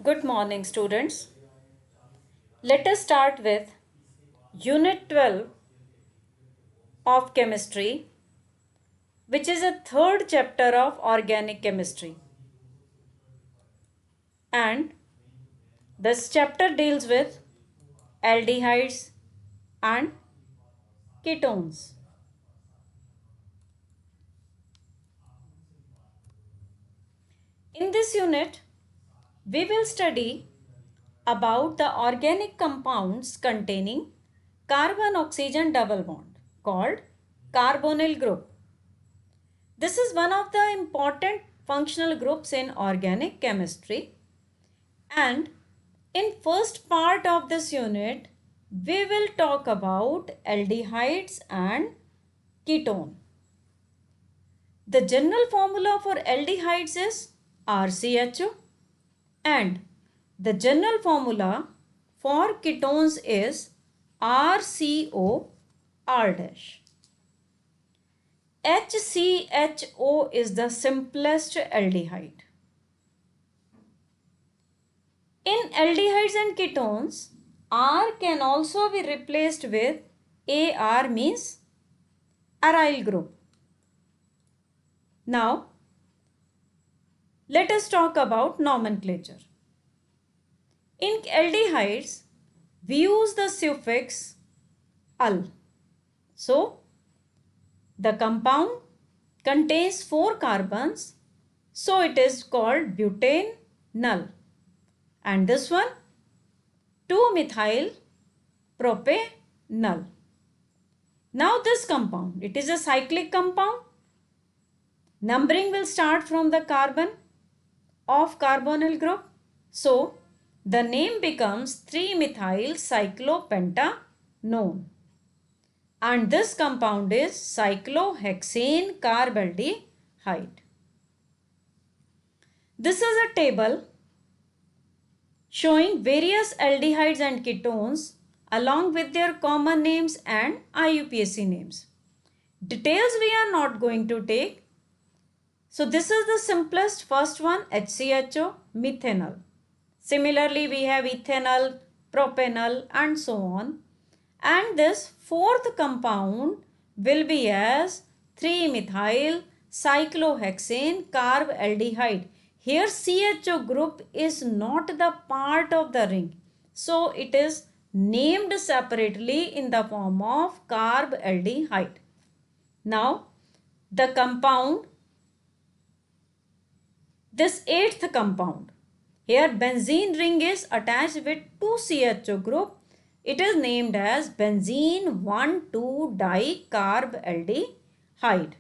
Good morning, students. Let us start with Unit 12 of Chemistry, which is a third chapter of Organic Chemistry. And this chapter deals with aldehydes and ketones. In this unit, we will study about the organic compounds containing carbon-oxygen double bond called carbonyl group. This is one of the important functional groups in organic chemistry, and in first part of this unit we will talk about aldehydes and ketone. The general formula for aldehydes is RCHO and the general formula for ketones is RCO R dash. HCHO is the simplest aldehyde. In aldehydes and ketones, R can also be replaced with AR, means aryl group. Now, let us talk about nomenclature. In aldehydes, we use the suffix al. So, the compound contains 4 carbons, so it is called butanal. And this one 2-methyl propanol. Now this compound, it is a cyclic compound. Numbering will start from the carbon of carbonyl group. So the name becomes 3-methyl cyclopentanone. And this compound is cyclohexane carbaldehyde. This is a table showing various aldehydes and ketones along with their common names and IUPAC names. Details we are not going to take. So this is the simplest first one, HCHO, methanol. Similarly, we have ethanol, propanol and so on. And this fourth compound will be as 3-methyl cyclohexane carbaldehyde. Here CHO group is not the part of the ring. So it is named separately in the form of carbaldehyde. Now the compound, this 8th compound, here benzene ring is attached with 2-CHO group. It is named as benzene 1,2-dicarbaldehyde.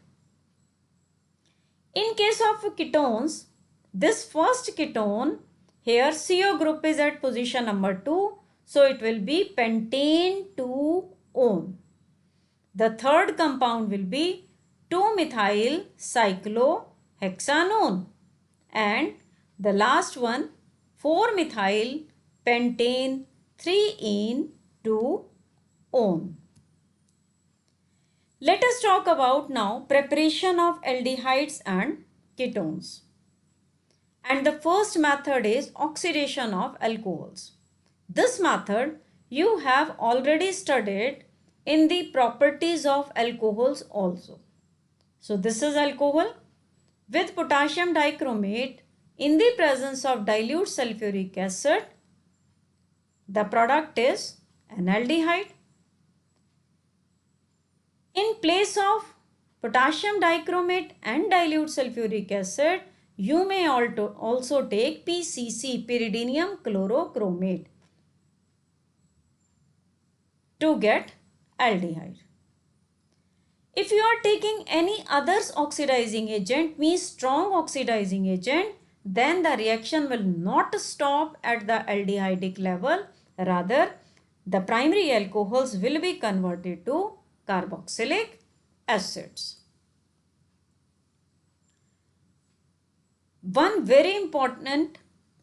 In case of ketones, this first ketone, here CO group is at position number 2. So it will be pentane 2-one. The third compound will be 2-methyl cyclohexanone. And the last one 4-methyl pentane 3-ene-2-one. Let us talk about now preparation of aldehydes and ketones. And the first method is oxidation of alcohols. This method you have already studied in the properties of alcohols also. So this is alcohol with potassium dichromate in the presence of dilute sulfuric acid. The product is an aldehyde. In place of potassium dichromate and dilute sulfuric acid, you may also take PCC, pyridinium chlorochromate, to get aldehyde. If you are taking any other oxidizing agent, means strong oxidizing agent, then the reaction will not stop at the aldehydic level. Rather, the primary alcohols will be converted to carboxylic acids. One very important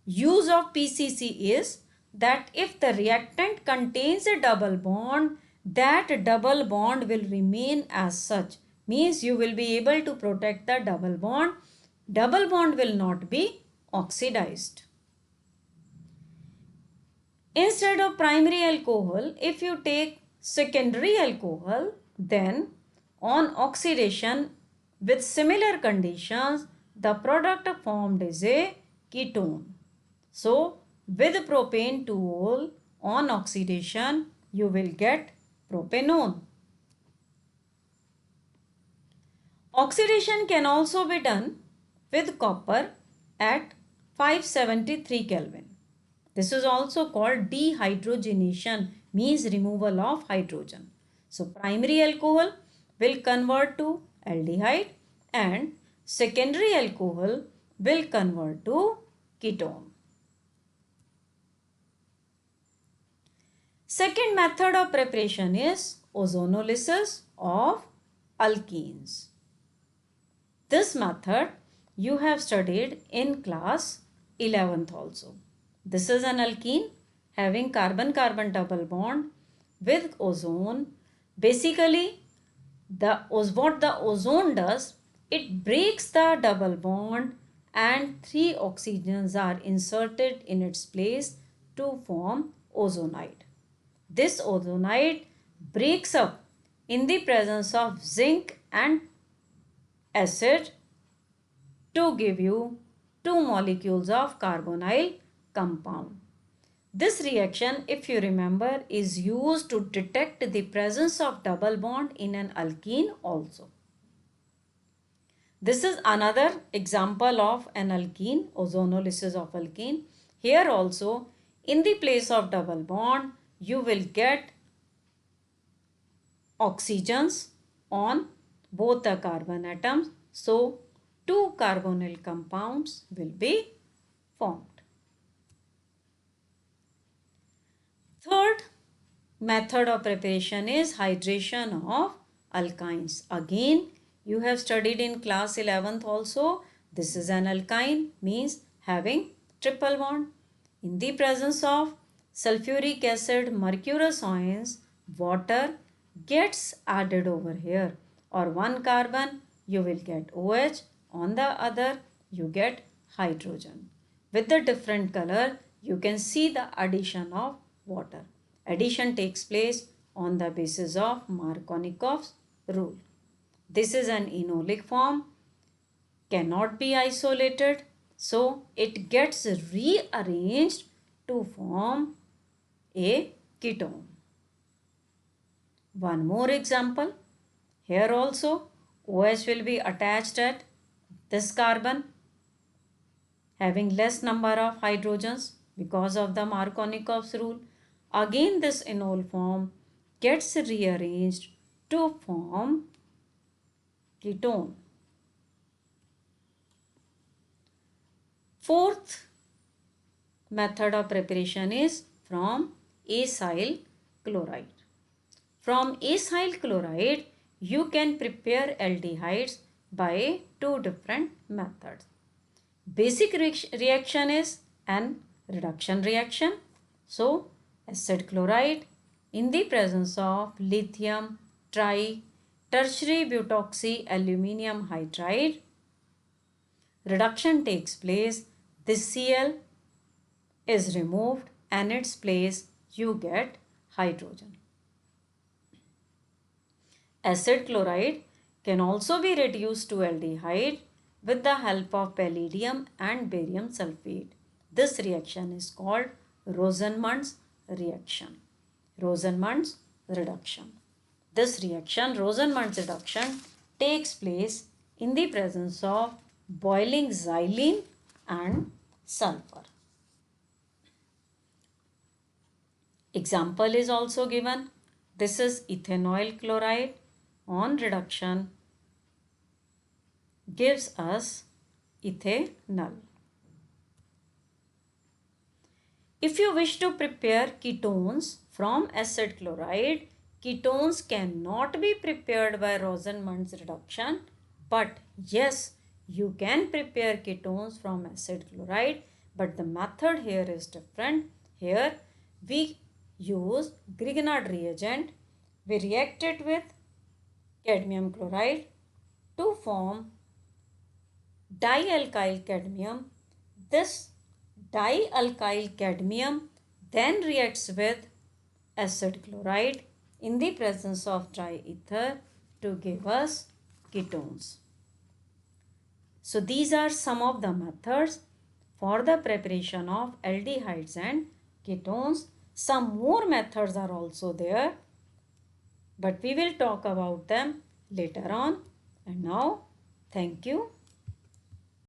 use of PCC is that if the reactant contains a double bond, that double bond will remain as such. Means you will be able to protect the double bond. Double bond will not be oxidized. Instead of primary alcohol, if you take secondary alcohol, then on oxidation with similar conditions, the product formed is a ketone. So, with propane 2-ol on oxidation, you will get propanone. Oxidation can also be done with copper at 573 Kelvin. This is also called dehydrogenation, means removal of hydrogen. So primary alcohol will convert to aldehyde and secondary alcohol will convert to ketone. Second method of preparation is ozonolysis of alkenes. This method you have studied in class 11th also. This is an alkene having carbon-carbon double bond with ozone. Basically, what the ozone does, it breaks the double bond and 3 oxygens are inserted in its place to form ozonide. This ozonide breaks up in the presence of zinc and acid to give you 2 molecules of carbonyl compound. This reaction, if you remember, is used to detect the presence of double bond in an alkene also. This is another example of an alkene, ozonolysis of alkene. Here also, in the place of double bond, you will get oxygens on both the carbon atoms. So, 2 carbonyl compounds will be formed. Third method of preparation is hydration of alkynes. Again, you have studied in class 11th also. This is an alkyne, means having triple bond. In the presence of sulfuric acid, mercurous ions, water gets added over here, or one carbon you will get OH, on the other you get hydrogen. With the different color, you can see the addition of water. Addition takes place on the basis of Markovnikov's rule. This is an enolic form, cannot be isolated, so it gets rearranged to form a ketone. One more example. Here also OH will be attached at this carbon having less number of hydrogens because of the Markovnikov's rule. Again this enol form gets rearranged to form ketone. Fourth method of preparation is from acyl chloride. From acyl chloride, you can prepare aldehydes by 2 different methods. Basic reaction is an reduction reaction. So, acid chloride in the presence of lithium tertiary butoxy aluminium hydride, reduction takes place. This Cl is removed and in its place you get hydrogen. Acid chloride can also be reduced to aldehyde with the help of palladium and barium sulfate. This reaction is called Rosenmund's reaction. Rosenmund's reduction. This reaction, Rosenmund's reduction, takes place in the presence of boiling xylene and sulfur. Example is also given. This is ethanoyl chloride on reduction gives us ethanol. If you wish to prepare ketones from acid chloride, ketones cannot be prepared by Rosenmund's reduction, but yes, you can prepare ketones from acid chloride, but the method here is different. Here we use Grignard reagent. We react it with cadmium chloride to form dialkyl cadmium. This dialkyl cadmium then reacts with acid chloride in the presence of dry ether to give us ketones. So these are some of the methods for the preparation of aldehydes and ketones. Some more methods are also there, but we will talk about them later on. And now, thank you.